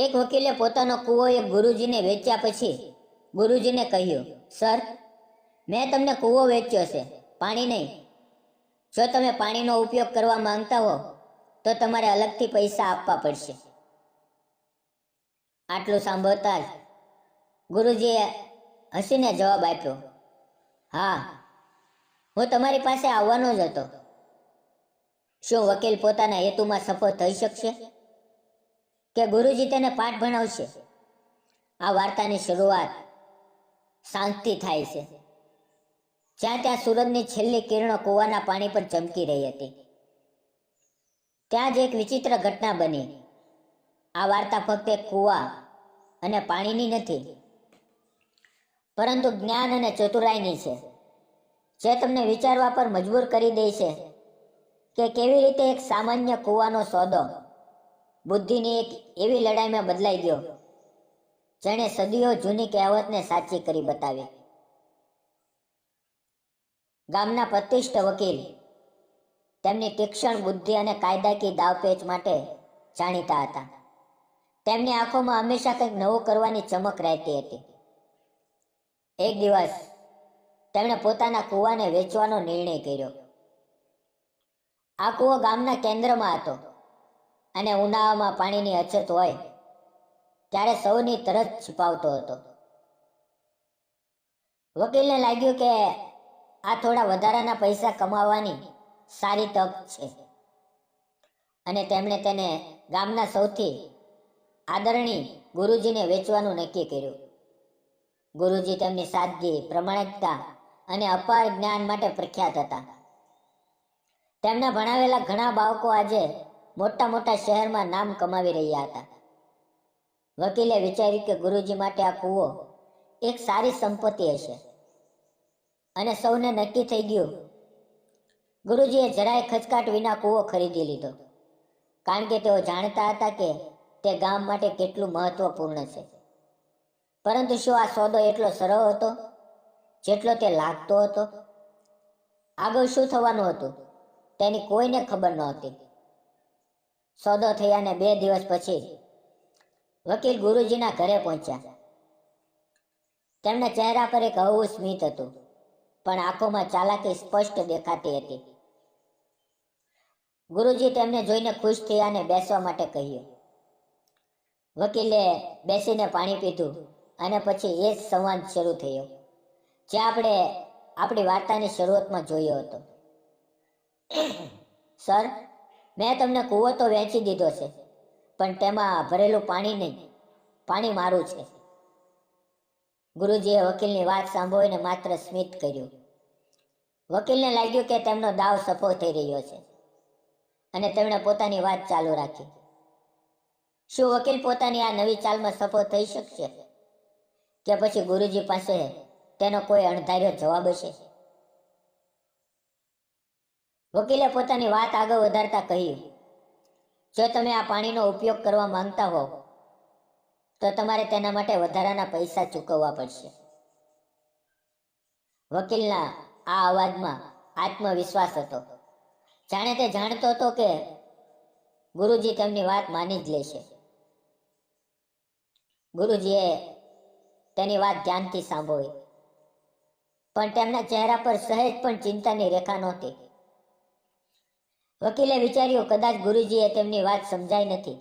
એક વકીલે પોતાનો કૂવો એક ગુરુજીને વેચ્યા પછી ગુરુજીને કહ્યું, સર, મેં તમને કૂવો વેચ્યો છે, પાણી નહીં. જો તમે પાણીનો ઉપયોગ કરવા માંગતા હો તો તમારે અલગથી પૈસા આપવા પડશે. આટલું સાંભળતા જ ગુરુજીએ હસીને જવાબ આપ્યો, હા, હું તમારી પાસે આવવાનો જ હતો. શું વકીલ પોતાના હેતુમાં સફળ થઈ શકશે કે ગુરુજી તેને પાઠ ભણાવશે? આ વાર્તાની શરૂઆત શાંતિથી થાય છે, જ્યાં ત્યાં સૂરજની છેલ્લી કિરણો કૂવાના પાણી પર ચમકી રહી હતી. ત્યાં જ એક વિચિત્ર ઘટના બની. આ વાર્તા ફક્ત એક કૂવા અને પાણીની નથી, પરંતુ જ્ઞાન અને ચતુરાઈની છે, જે તમને વિચારવા પર મજબૂર કરી દે છે કે કેવી રીતે એક સામાન્ય કૂવાનો સોદો બુદ્ધિની એક એવી લડાઈમાં બદલાઈ ગયો, જેણે સદીઓ જૂની કહેવતને સાચી કરી બતાવી. ગામના પ્રતિષ્ઠિત વકીલ તેમની તીક્ષ્ણ બુદ્ધિ અને કાયદાકીય દાવપેચ માટે જાણીતા હતા. તેમની આંખોમાં હંમેશા કંઈક નવું કરવાની ચમક રહેતી હતી. એક દિવસ તેમણે પોતાના કૂવાને વેચવાનો નિર્ણય કર્યો. આ કૂવો ગામના કેન્દ્રમાં હતો અને ઉનાળામાં પાણીની અછત હોય ત્યારે સૌની તરસ છુપાવતો હતો. વકીલને લાગ્યું કે આ થોડા વધારાના પૈસા કમાવાની સારી તક છે, અને તેમણે તેને ગામના સૌથી આદરણીય ગુરુજીને વેચવાનું નક્કી કર્યું. ગુરુજી તેમની સાદગી, પ્રમાણિકતા અને અપાર જ્ઞાન માટે પ્રખ્યાત હતા. તેમના ભણાવેલા ઘણા બાળકો આજે મોટા મોટા શહેરમાં નામ કમાવી રહ્યા હતા. વકીલે વિચાર્યું કે ગુરુજી માટે આ કૂવો એક સારી સંપત્તિ હશે, અને સૌને નક્કી થઈ ગયું. ગુરુજીએ જરાય ખચકાટ વિના કૂવો ખરીદી લીધો, કારણ કે તેઓ જાણતા હતા કે તે ગામ માટે કેટલું મહત્વપૂર્ણ છે. પરંતુ શું આ સોદો એટલો સરળ હતો જેટલો તે લાગતો હતો? આગળ શું થવાનું હતું તેની કોઈને ખબર નહોતી. સોદો થયાને 2 દિવસ પછી વકીલ ગુરુજીના ઘરે પહોંચ્યા. તેમના ચહેરા પર એક હળવું સ્મિત હતું, પણ આંખોમાં ચાલાકી સ્પષ્ટ દેખાતી હતી. ગુરુજી તેમને જોઈને ખુશ થયા અને બેસવા માટે કહ્યું. વકીલે બેસીને પાણી પીધું અને પછી એ જ સંવાદ શરૂ થયો, જે આપણે આપણી વાર્તાની શરૂઆતમાં જોયો હતો. સર, મેં તમને કૂવો તો વેચી દીધો છે, પણ તેમાં ભરેલું પાણી નહીં, પાણી મારું છે. ગુરુજીએ વકીલની વાત સાંભળીને માત્ર સ્મિત કર્યું. વકીલને લાગ્યું કે તેમનો દાવ સફળ થઈ રહ્યો છે, અને તેમણે પોતાની વાત ચાલુ રાખી. શું વકીલ પોતાની આ નવી ચાલમાં સફળ થઈ શકશે, કે પછી ગુરુજી પાસે તેનો કોઈ અણધાર્યો જવાબ હશે? વકીલે પોતાની વાત આગળ વધારતા કહ્યું, જો તમે આ પાણીનો ઉપયોગ કરવા માંગતા હો તો તમારે તેના માટે વધારાના પૈસા ચૂકવવા પડશે. વકીલના આ અવાજમાં આત્મવિશ્વાસ હતો, જાણે તે જાણતો હતો કે ગુરુજી તેમની વાત માની જ લેશે. ગુરુજીએ તેની વાત ધ્યાનથી સાંભળી, પણ તેમના ચહેરા પર સહેજ પણ ચિંતાની રેખા નહોતી. વકીલે વિચાર્યું, કદાચ ગુરુજીએ તેમની વાત સમજાઈ નથી.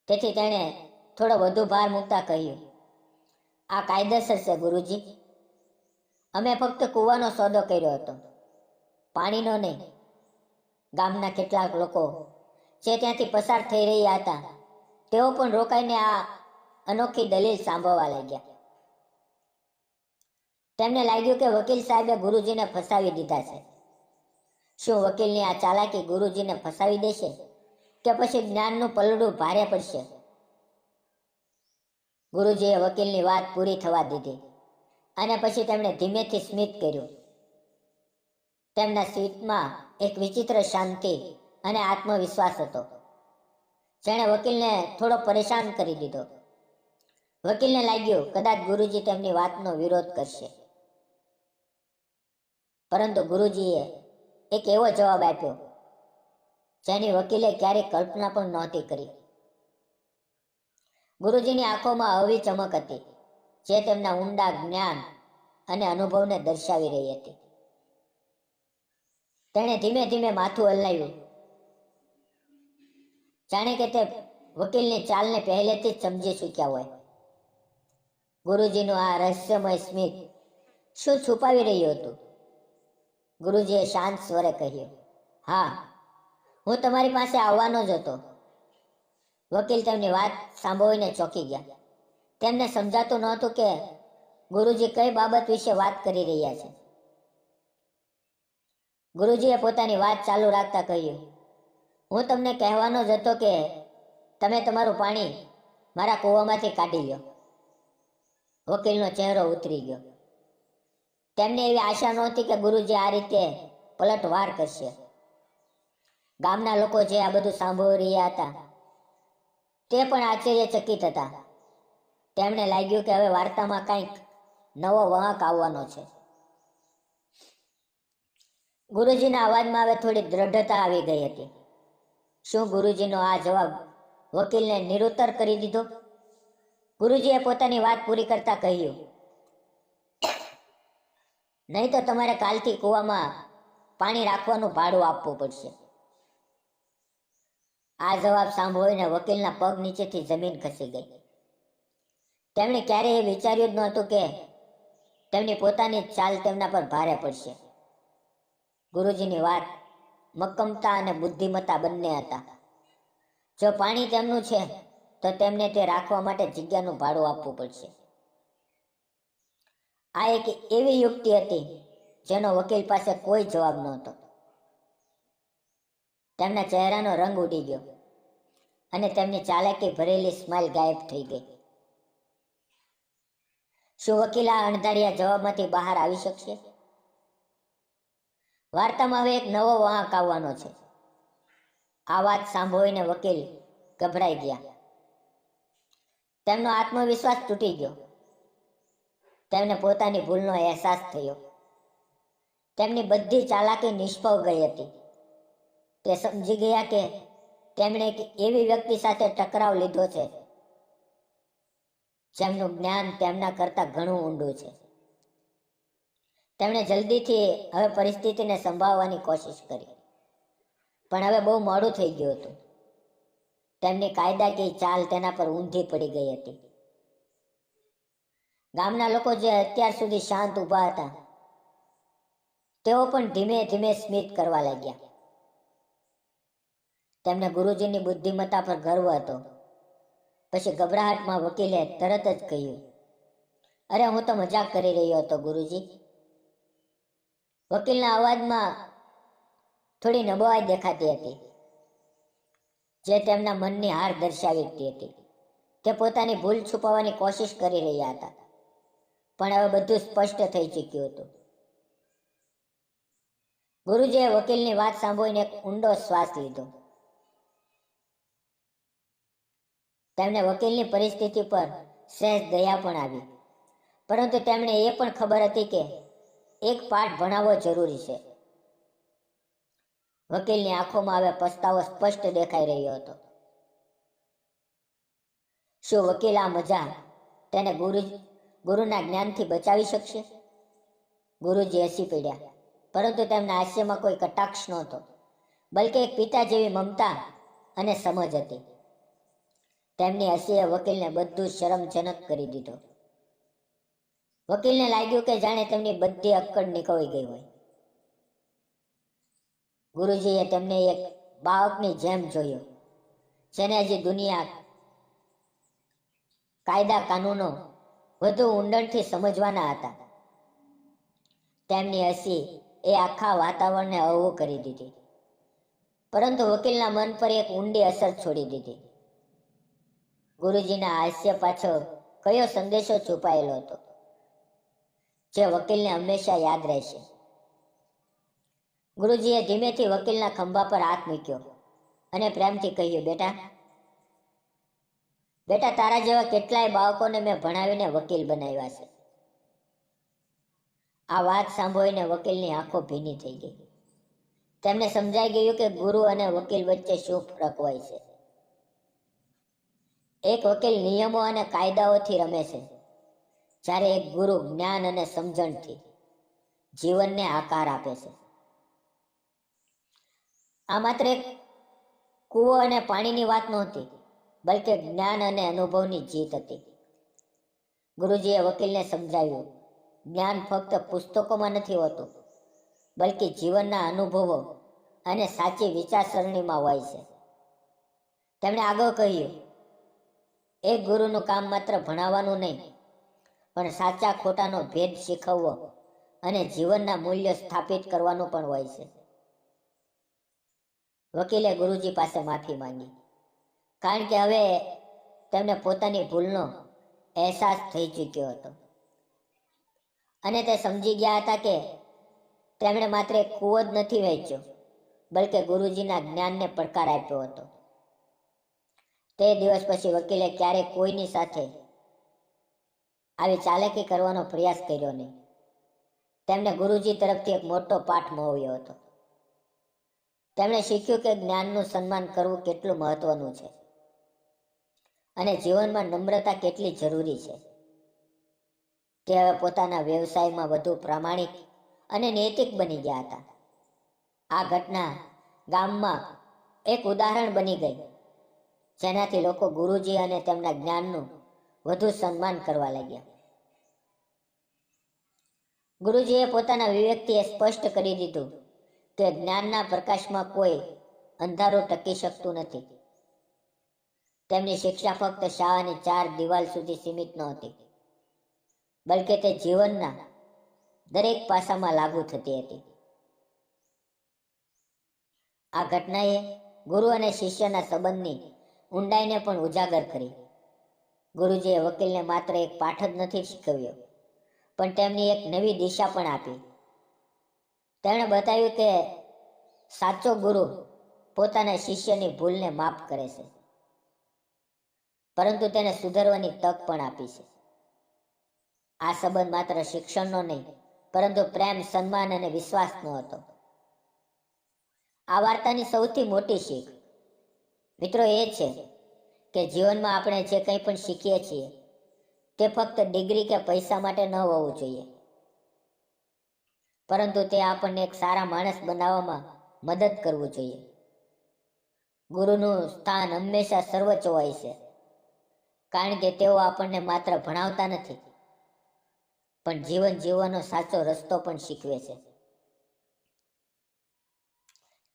તેથી તેણે થોડો વધુ ભાર મૂકતા કહ્યું, આ કાયદેસર છે ગુરુજી. અમે ફક્ત કૂવાનો સોદો કર્યો હતો, પાણીનો નહીં. ગામના કેટલાક લોકો જે ત્યાંથી પસાર થઈ રહ્યા હતા, તેઓ પણ રોકાઈને આ અનોખી દલીલ સાંભળવા લાગ્યા. તેમને લાગ્યું કે વકીલ સાહેબે ગુરુજીને ફસાવી દીધા છે. શું વકીલની આ ચાલાકી ગુરુજીને ફસાવી દેશે, કે પછી જ્ઞાનનું પલડું ભારે પડશે? ગુરુજીએ વકીલની વાત પૂરી થવા દીધી, અને પછી તેમણે ધીમેથી સ્મિત કર્યું. તેમના સ્મિતમાં એક વિચિત્ર શાંતિ અને આત્મવિશ્વાસ હતો, જેણે વકીલને થોડો પરેશાન કરી દીધો. વકીલને લાગ્યું કદાચ ગુરુજી તેમની વાતનો વિરોધ કરશે, પરંતુ ગુરુજીએ એક એવો જવાબ આપ્યો જેની વકીલે ક્યારેય કલ્પના પણ નહોતી કરી. ગુરુજીની આંખોમાં આવી ચમક હતી જે તેમના ઊંડા જ્ઞાન અને અનુભવને દર્શાવી રહી હતી. તેણે ધીમે ધીમે માથું હલાવ્યું, જાણે કે તે વકીલની ચાલને પહેલેથી જ સમજી ચૂક્યા હોય. ગુરુજીનું આ રહસ્યમય સ્મિત શું છુપાવી રહ્યું હતું? ગુરુજીએ શાંત સ્વરે કહ્યું, હા, હું તમારી પાસે આવવાનો જ હતો. વકીલ તેમની વાત સાંભળીને ચોંકી ગયા. તેમને સમજાતું નહોતું કે ગુરુજી કઈ બાબત વિશે વાત કરી રહ્યા છે. ગુરુજીએ પોતાની વાત ચાલુ રાખતા કહ્યું, હું તમને કહેવાનો જ હતો કે તમે તમારું પાણી મારા કૂવામાંથી કાઢી લો. વકીલનો ચહેરો ઉતરી ગયો. તેમને એવી આશા નહોતી કે ગુરુજી આ રીતે પલટવાર કરશે. ગામના લોકો જે આ બધું સાંભળી રહ્યા હતા તે પણ આશ્ચર્યચકિત હતા. તેમને લાગ્યું કે હવે વાર્તામાં કંઈક નવો વળાંક આવવાનો છે. ગુરુજીના અવાજમાં હવે થોડી દ્રઢતા આવી ગઈ હતી. શું ગુરુજીનો આ જવાબ વકીલને નિરુત્તર કરી દીધો? ગુરુજીએ પોતાની વાત પૂરી કરતા કહ્યું, નહીં તો તમારે કાલથી કૂવામાં પાણી રાખવાનું ભાડું આપવું પડશે. આ જવાબ સાંભળીને વકીલના પગ નીચેથી જમીન ખસી ગઈ. તેમણે ક્યારેય વિચાર્યું જ નહોતું કે તેમની પોતાની ચાલ તેમના પર ભારે પડશે. ગુરુજીની વાત મક્કમતા અને બુદ્ધિમત્તા બંને હતા. જો પાણી તેમનું છે તો તેમને તે રાખવા માટે જગ્યાનું ભાડું આપવું પડશે. આ એક એવી યુક્તિ હતી જેનો વકીલ પાસે કોઈ જવાબ નહોતો. તેમના ચહેરાનો રંગ ઉડી ગયો અને તેમની ચાલાકી ભરેલી સ્માઇલ ગાયબ થઈ ગઈ. શું વકીલ આ અણધાર્યા જવાબમાંથી બહાર આવી શકશે? વાર્તામાં હવે એક નવો વાંક આવવાનો છે. આ વાત સાંભળીને વકીલ ગભરાઈ ગયા. તેમનો આત્મવિશ્વાસ તૂટી ગયો. તેમને પોતાની ભૂલનો અહેસાસ થયો. તેમની બધી ચાલાકી નિષ્ફળ ગઈ હતી. તે સમજી ગયા કે તેમણે એક એવી વ્યક્તિ સાથે ટકરાવ લીધો છે જેમનું જ્ઞાન તેમના કરતાં ઘણું ઊંડું છે. તેમણે જલ્દીથી હવે પરિસ્થિતિને સંભાળવાની કોશિશ કરી, પણ હવે બહુ મોડું થઈ ગયું હતું. તેમની કાયદાકીય ચાલ તેના પર ઊંધી પડી ગઈ હતી. ગામના લોકો જે અત્યાર સુધી શાંત ઊભા હતા તેઓ પણ ધીમે ધીમે સ્મિત કરવા લાગ્યા. તેમને ગુરુજીની બુદ્ધિમત્તા પર ગર્વ હતો. પછી ગભરાહટમાં વકીલે તરત જ કહ્યું, અરે, હું તો મજાક કરી રહ્યો હતો ગુરુજી. વકીલના અવાજમાં થોડી નબળાઈ દેખાતી હતી જે તેમના મનની હાર દર્શાવતી હતી. તે પોતાની ભૂલ છુપાવવાની કોશિશ કરી રહ્યા હતા, પણ હવે બધું સ્પષ્ટ થઈ ચૂક્યું હતું. ગુરુજીએ વકીલની વાત સાંભળીને એક ઊંડો શ્વાસ લીધો. તેમને વકીલની પરિસ્થિતિ પર સહેજ દયા પણ આવી, પરંતુ તેમને એ પણ ખબર હતી કે એક પાઠ ભણાવવો જરૂરી છે. વકીલની આંખોમાં હવે પસ્તાવો સ્પષ્ટ દેખાઈ રહ્યો હતો. શું વકીલ આ મજા તેને ગુરુના જ્ઞાનથી બચાવી શકશે? ગુરુજી હસી પડ્યા, પરંતુ તેમના હાસ્યમાં કોઈ કટાક્ષ નહોતો, બલકે એક પિતા જેવી મમતા અને સમજ હતી. તેમની હસીએ વકીલને બધું શરમજનક કરી દીધો. વકીલને લાગ્યું કે જાણે તેમની બધી અક્કડ નીકળી ગઈ હોય. ગુરુજીએ તેમને એક બાળકની જેમ જોયો, જેને હજી દુનિયા, કાયદા કાનૂનો વધુ ઊંડાણથી સમજવાના હતા. તેમની હસી એ આખા વાતાવરણને હળવું કરી દીધી, પરંતુ વકીલના મન પર એક ઊંડી અસર છોડી દીધી. ગુરુજીના હાસ્ય પાછળ કયો સંદેશો છુપાયેલો હતો જે વકીલને હંમેશા યાદ રહેશે? ગુરુજીએ ધીમેથી વકીલના ખંભા પર હાથ મૂક્યો અને પ્રેમથી કહ્યું, બેટા, તારા જેવા કેટલાય બાળકોને મેં ભણાવીને વકીલ બનાવ્યા છે. આ વાત સાંભળીને વકીલની આંખો ભીની થઈ ગઈ. તેમને સમજાઈ ગયું કે ગુરુ અને વકીલ વચ્ચે શું ફરક હોય છે. એક વકીલ નિયમો અને કાયદાઓથી રમે છે, જ્યારે એક ગુરુ જ્ઞાન અને સમજણથી જીવનને આકાર આપે છે. આ માત્ર એક કૂવો અને પાણીની વાત નહોતી, બલકે જ્ઞાન અને અનુભવની જીત હતી. ગુરુજીએ વકીલને સમજાવ્યું, જ્ઞાન ફક્ત પુસ્તકોમાં નથી હોતું, બલ્કિ જીવનના અનુભવો અને સાચી વિચારસરણીમાં હોય છે. તેમણે આગળ કહ્યું, એક ગુરુનું કામ માત્ર ભણાવવાનું નહીં, પણ સાચા ખોટાનો ભેદ શીખવવો અને જીવનના મૂલ્યો સ્થાપિત કરવાનું પણ હોય છે. વકીલે ગુરુજી પાસે માફી માંગી, કારણ કે હવે તેમને પોતાની ભૂલનો અહેસાસ થઈ ચૂક્યો હતો અને તે સમજી ગયા હતા કે તેમણે માત્ર એક કૂવો જ નથી વહેંચ્યો, બલકે ગુરુજીના જ્ઞાનને પડકાર આપ્યો હતો. તે દિવસ પછી વકીલે ક્યારેય કોઈની સાથે આવી ચાલાકી કરવાનો પ્રયાસ કર્યો નહીં. તેમને ગુરુજી તરફથી એક મોટો પાઠ મળ્યો હતો. તેમણે શીખ્યું કે જ્ઞાનનું સન્માન કરવું કેટલું મહત્વનું છે અને જીવનમાં નમ્રતા કેટલી જરૂરી છે. તે હવે પોતાના વ્યવસાયમાં વધુ પ્રામાણિક અને નૈતિક બની ગયા હતા. આ ઘટના ગામમાં એક ઉદાહરણ બની ગઈ, જેનાથી લોકો ગુરુજી અને તેમના જ્ઞાનનું વધુ સન્માન કરવા લાગ્યા. ગુરુજીએ પોતાના વિવેકથી સ્પષ્ટ કરી દીધું કે જ્ઞાનના પ્રકાશમાં કોઈ અંધારું ટકી શકતું નથી. તેમની શિક્ષા ફક્ત શાળાની 4 દિવાલ સુધી સીમિત નહોતી, બલકે તે જીવનના દરેક પાસામાં લાગુ થતી હતી. આ ઘટનાએ ગુરુ અને શિષ્યના સંબંધની ઊંડાઈને પણ ઉજાગર કરી. ગુરુજીએ વકીલને માત્ર એક પાઠ જ નથી શીખવ્યો, પણ તેમની એક નવી દિશા પણ આપી. તેમણે બતાવ્યું કે સાચો ગુરુ પોતાના શિષ્યની ભૂલને માફ કરે છે, પરંતુ તેને સુધારવાની તક પણ આપી છે. આ સંબંધ માત્ર શિક્ષણનો નહીં, પરંતુ પ્રેમ, સન્માન અને વિશ્વાસનો હતો. આ વાર્તાની સૌથી મોટી શીખ, મિત્રો, એ છે કે જીવનમાં આપણે જે કંઈ પણ શીખીએ છીએ તે ફક્ત ડિગ્રી કે પૈસા માટે ન હોવું જોઈએ, પરંતુ તે આપણને એક સારા માણસ બનાવવામાં મદદ કરવું જોઈએ. ગુરુનું સ્થાન હંમેશા સર્વોચ્ચ હોય છે, કારણ કે તેઓ આપણને માત્ર ભણાવતા નથી, પણ જીવન જીવવાનો સાચો રસ્તો પણ શીખવે છે.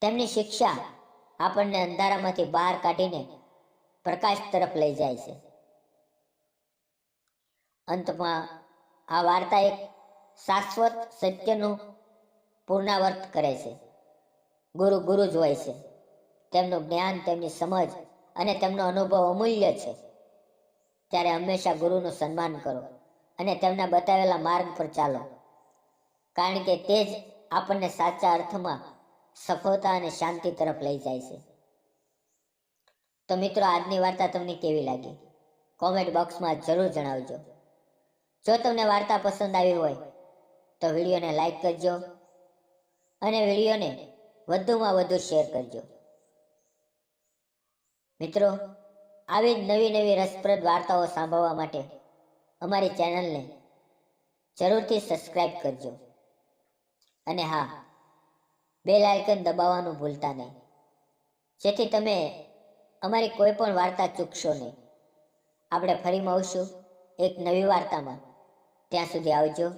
તેમની શિક્ષા આપણને અંધારામાંથી બહાર કાઢીને પ્રકાશ તરફ લઈ જાય છે. અંતમાં આ વાર્તા એક શાશ્વત સત્યનું પુનરાવર્ત કરે છે. ગુરુ ગુરુ જ હોય છે. તેમનું જ્ઞાન, તેમની સમજ અને તેમનો અનુભવ અમૂલ્ય છે. ત્યારે હંમેશા ગુરુનું સન્માન કરો અને તેમના બતાવેલા માર્ગ પર ચાલો, કારણ કે તે જ આપણને સાચા અર્થમાં સફળતા અને શાંતિ તરફ લઈ જાય છે. તો મિત્રો, આજની વાર્તા તમને કેવી લાગી? કોમેન્ટ બોક્સમાં જરૂર જણાવજો. જો તમને વાર્તા પસંદ આવી હોય તો વિડીયોને લાઈક કરજો અને વિડીયોને વધુમાં વધુ શેર કરજો. મિત્રો, આવી જ નવી નવી રસપ્રદ વાર્તાઓ સાંભળવા માટે અમારી ચેનલને જરૂરથી સબસ્ક્રાઈબ કરજો. અને હા, બેલ આઇકન દબાવવાનું ભૂલતા નહીં, જેથી તમે અમારી કોઈ પણ વાર્તા ચૂકશો નહીં. આપણે ફરી મળશું એક નવી વાર્તામાં. ત્યાં સુધી આવજો.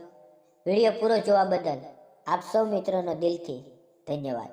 વિડીયો પૂરો જોવા બદલ આપ સૌ મિત્રોનો દિલથી ધન્યવાદ.